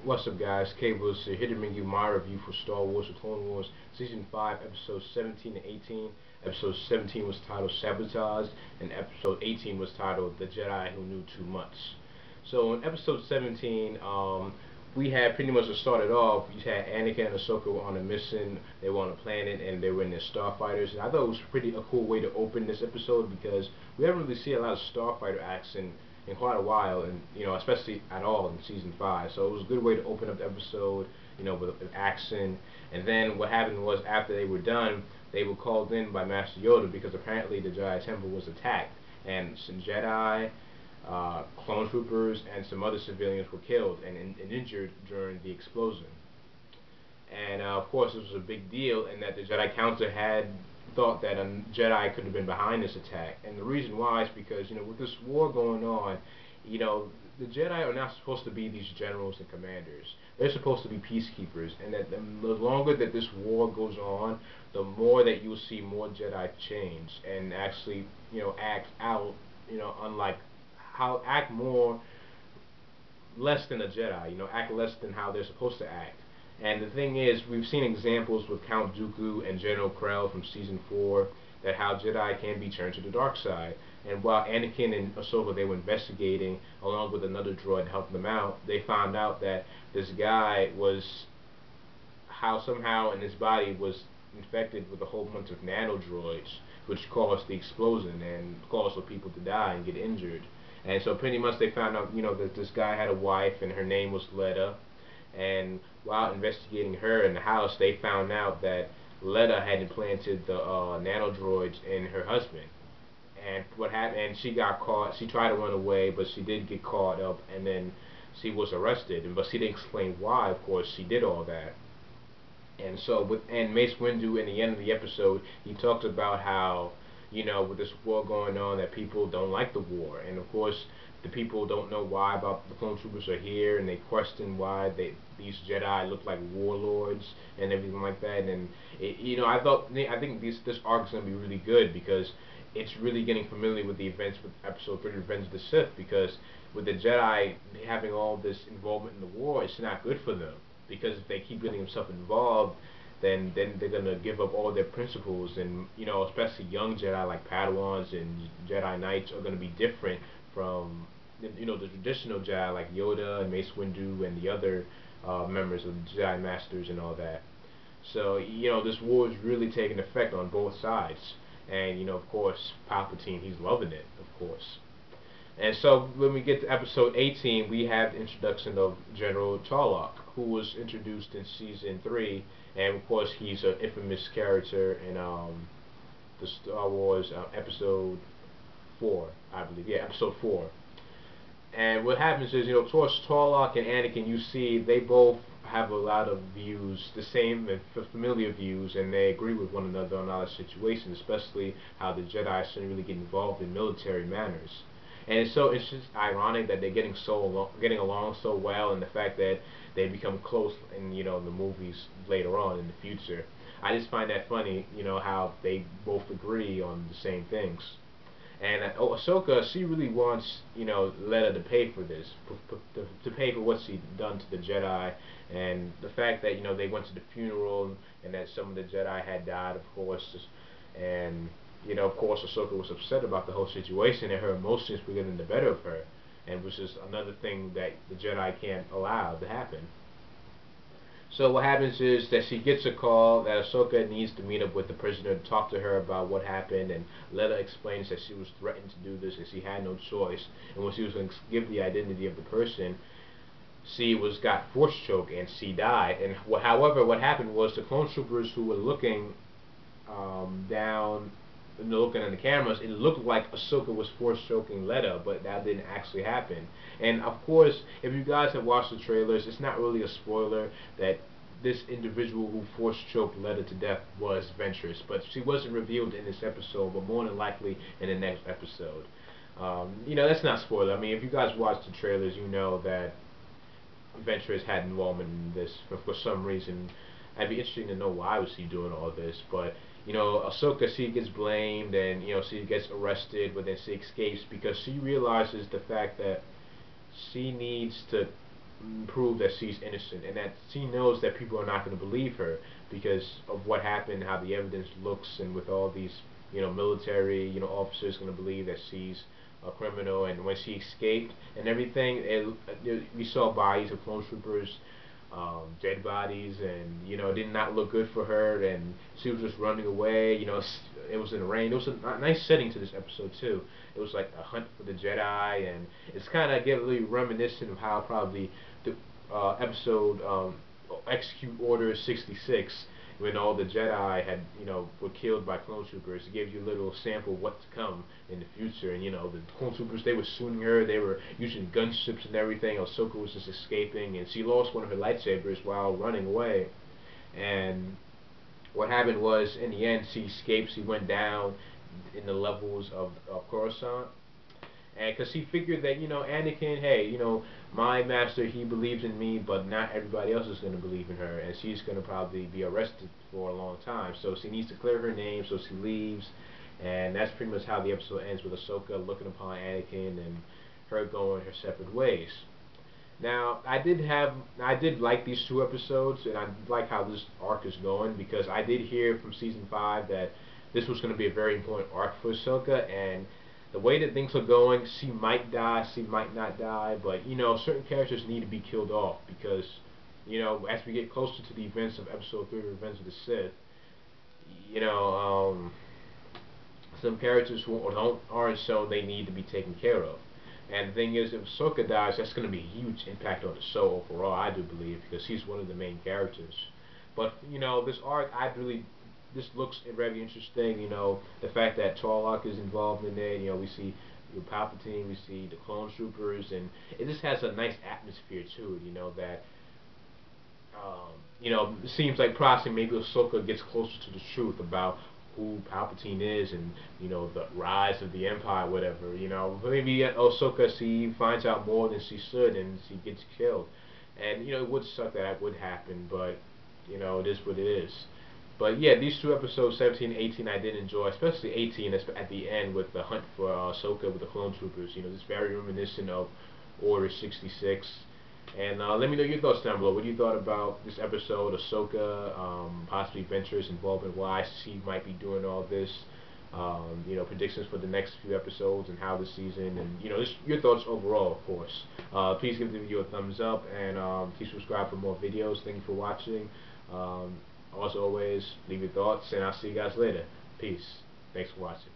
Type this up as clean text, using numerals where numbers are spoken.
What's up, guys? Cables here to bring you my review for Star Wars: The Clone Wars Season 5, Episodes 17 and 18. Episode 17 was titled Sabotage, and Episode 18 was titled The Jedi Who Knew Too Much. So in Episode 17, we had pretty much started off. You had Anakin and Ahsoka were on a mission. They were on a planet, and they were in their starfighters. And I thought it was pretty a cool way to open this episode because we haven't really seen a lot of starfighter action in quite a while, and especially at all in season 5. So it was a good way to open up the episode, with action. And then what happened was after they were done, they were called in by Master Yoda because apparently the Jedi Temple was attacked, and some Jedi, clone troopers, and some other civilians were killed and injured during the explosion. And of course, this was a big deal in that the Jedi Council had thought that a Jedi could have been behind this attack. And the reason why is because, with this war going on, the Jedi are not supposed to be these generals and commanders. They're supposed to be peacekeepers. And that the longer that this war goes on, the more that you'll see more Jedi change and actually, act out, unlike how act more less than a Jedi, act less than how they're supposed to act. And the thing is, we've seen examples with Count Dooku and General Krell from Season 4 that how Jedi can be turned to the dark side. And while Anakin and Ahsoka, they were investigating, along with another droid helping them out, they found out that this guy was, how somehow in his body was infected with a whole bunch of nanodroids, which caused the explosion and caused for people to die and get injured. And so pretty much they found out, that this guy had a wife and her name was Letta. And while investigating her in the house, they found out that Letta had implanted the nanodroids in her husband. And what happened? And she got caught. She tried to run away, but she did get caught up, and then she was arrested. But she didn't explain why. Of course, she did all that. And so, and Mace Windu, in the end of the episode, he talks about how, with this war going on, that people don't like the war, and of course, the people don't know why about the clone troopers are here, and they question why these Jedi look like warlords and everything like that. And I think this arc is gonna be really good because it's really getting familiar with the events with Episode 3, Revenge of the Sith. Because with the Jedi having all this involvement in the war, it's not good for them because if they keep getting themselves involved, then they're gonna give up all their principles, and especially young Jedi like Padawans and Jedi Knights are gonna be different from the traditional Jedi like Yoda and Mace Windu and the other members of the Jedi Masters and all that. So this war is really taking effect on both sides, and of course Palpatine, he's loving it, of course. And so when we get to Episode 18, we have the introduction of General Tarlok, who was introduced in Season 3, and of course he's an infamous character in the Star Wars Episode 4, I believe. Yeah, Episode 4. And what happens is, towards Tarlok and Anakin, you see they both have a lot of views, the same and familiar views, and they agree with one another on a lot of situations, especially how the Jedi shouldn't really get involved in military matters. And it's just ironic that they're getting along so well, and the fact that they become close in the movies later on in the future. I just find that funny, how they both agree on the same things. And Ahsoka, she really wants, Letta to pay for this, to pay for what she done to the Jedi, and the fact that, they went to the funeral, and that some of the Jedi had died, of course, and, of course, Ahsoka was upset about the whole situation, and her emotions were getting the better of her, and which is another thing that the Jedi can't allow to happen. So what happens is that she gets a call that Ahsoka needs to meet up with the prisoner to talk to her about what happened, and Letta explains that she was threatened to do this and she had no choice, and when she was going to give the identity of the person, she got force choked and she died. And however, what happened was the clone troopers who were looking down, looking at the cameras, it looked like Ahsoka was force choking Letta, but that didn't actually happen. And of course, if you guys have watched the trailers, it's not really a spoiler that this individual who force choked Letta to death was Ventress, but she wasn't revealed in this episode, but more than likely in the next episode. That's not spoiler. I mean, if you guys watch the trailers, you know that Ventress had involvement in this for some reason. I'd be interested to know why was she doing all this, but Ahsoka, she gets blamed, and she gets arrested, but then she escapes because she realizes the fact that she needs to prove that she's innocent, and that she knows that people are not going to believe her because of what happened, how the evidence looks, and with all these, military, officers going to believe that she's a criminal. And when she escaped and everything, we saw bodies of clone troopers, dead bodies, and it did not look good for her, and she was just running away. It was in the rain. It was a nice setting to this episode too. It was like a hunt for the Jedi, and it's kind of getting really reminiscent of how probably the episode Execute Order 66, when all the Jedi had, were killed by clone troopers. It gave you a little sample of what to come in the future. And the clone troopers, they were shooting her, they were using gunships and everything. Ahsoka was just escaping, and she lost one of her lightsabers while running away. And what happened was, in the end, she escaped. She went down in the levels of Coruscant. And because he figured that, Anakin, hey, my master, he believes in me, but not everybody else is going to believe in her, and she's going to probably be arrested for a long time. So she needs to clear her name, so she leaves, and that's pretty much how the episode ends, with Ahsoka looking upon Anakin and her going her separate ways. Now, I did like these two episodes, and I like how this arc is going, because I did hear from season 5 that this was going to be a very important arc for Ahsoka, and the way that things are going, she might die, she might not die, but certain characters need to be killed off, because as we get closer to the events of Episode 3, Revenge of the Sith, some characters who aren't shown, they need to be taken care of. And the thing is, if Ahsoka dies, that's going to be a huge impact on the show overall, I do believe, because she's one of the main characters. But this arc, this looks very interesting. The fact that Tarlok is involved in it. We see Palpatine, we see the clone troopers, and it just has a nice atmosphere to it. That it seems like possibly maybe Ahsoka gets closer to the truth about who Palpatine is, and the rise of the Empire, whatever. Maybe Ahsoka, she finds out more than she should, and she gets killed. And it would suck that would happen, but it is what it is. But yeah, these two episodes, 17 and 18, I did enjoy, especially 18 at the end with the hunt for Ahsoka with the clone troopers. It's very reminiscent of Order 66. And let me know your thoughts down below. What you thought about this episode, Ahsoka, possibly Venture's involvement, why she might be doing all this, predictions for the next few episodes and how the season, and just your thoughts overall, of course. Please give the video a thumbs up, and please subscribe for more videos. Thank you for watching. As always, leave your thoughts, and I'll see you guys later. Peace. Thanks for watching.